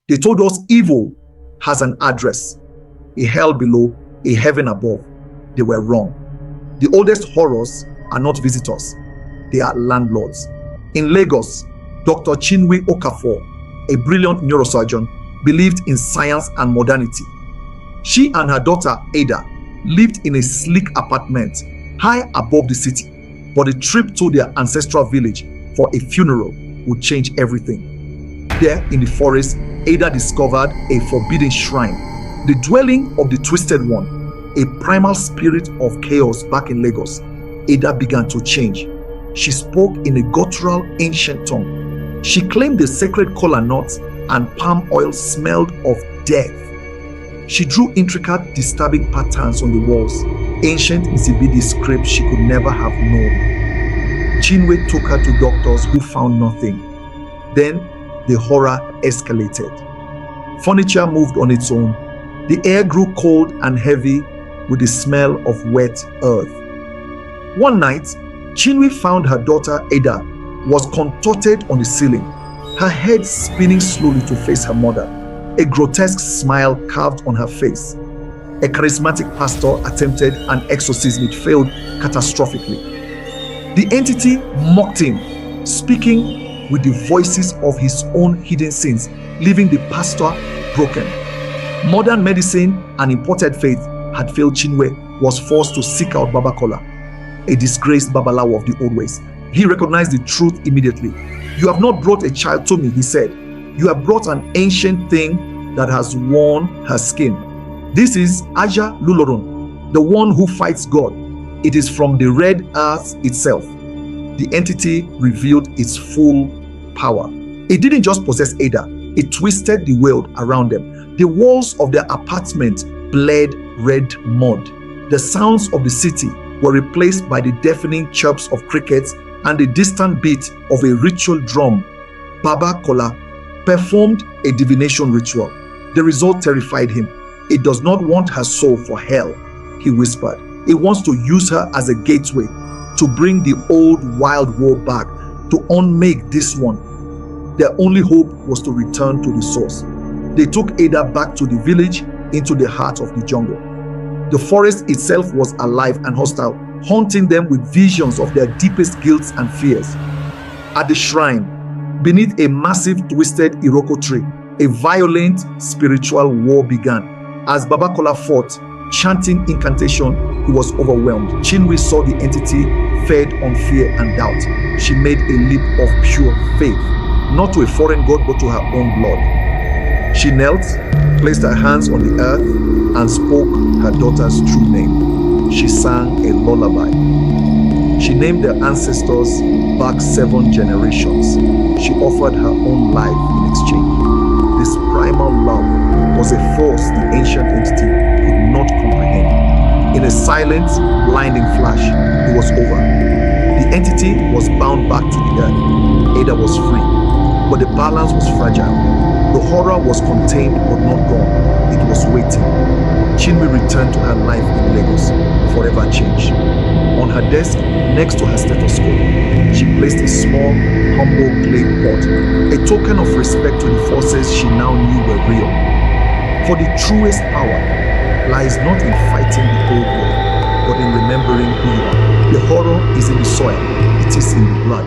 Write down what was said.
They told us evil has an address, a hell below, a heaven above. They were wrong. The oldest horrors are not visitors, they are landlords. In Lagos, Dr. Chinwe Okafor, a brilliant neurosurgeon, believed in science and modernity. She and her daughter Ada lived in a sleek apartment high above the city, but a trip to their ancestral village for a funeral would change everything. There in the forest, Ada discovered a forbidden shrine, the dwelling of the Twisted One, a primal spirit of chaos back in Lagos. Ada began to change. She spoke in a guttural ancient tongue. She claimed the sacred kola nuts and palm oil smelled of death. She drew intricate, disturbing patterns on the walls, ancient Nsibidi script she could never have known. Chinwe took her to doctors who found nothing. Then the horror escalated. Furniture moved on its own. The air grew cold and heavy with the smell of wet earth. One night, Chinwe found her daughter Ada was contorted on the ceiling, her head spinning slowly to face her mother, a grotesque smile carved on her face. A charismatic pastor attempted an exorcism. It failed catastrophically. The entity mocked him, speaking with the voices of his own hidden sins, leaving the pastor broken. Modern medicine and imported faith had failed. Chinwe was forced to seek out Babakola, a disgraced Babalawo of the old ways. He recognized the truth immediately. "You have not brought a child to me," he said. "You have brought an ancient thing that has worn her skin. This is Ajanaku, the one who fights God. It is from the red earth itself." The entity revealed its full power. It didn't just possess Ada, it twisted the world around them. The walls of their apartment bled red mud. The sounds of the city were replaced by the deafening chirps of crickets and the distant beat of a ritual drum. Baba Kola performed a divination ritual. The result terrified him. "It does not want her soul for hell," he whispered. "It wants to use her as a gateway to bring the old wild war back, to unmake this one." Their only hope was to return to the source. They took Ada back to the village, into the heart of the jungle. The forest itself was alive and hostile, haunting them with visions of their deepest guilt and fears. At the shrine, beneath a massive twisted Iroko tree, a violent spiritual war began. As Babakola fought, chanting incantation, he was overwhelmed. Chinwe saw the entity fed on fear and doubt. She made a leap of pure faith, not to a foreign god but to her own blood. She knelt, placed her hands on the earth, and spoke her daughter's true name. She sang a lullaby. She named their ancestors back 7 generations. She offered her own life in exchange. This primal love was a force the ancient entity could not comprehend. In a silent, blinding flash, it was over. The entity was bound back to the earth. Ada was free, but the balance was fragile. The horror was contained but not gone. It was waiting. Chinwe returned to her life in Lagos, forever changed. On her desk, next to her stethoscope, she placed a small, humble clay pot, a token of respect to the forces she now knew were real. For the truest power lies not in fighting the old world, but in remembering who you are. The horror is in the soil, it is in the blood.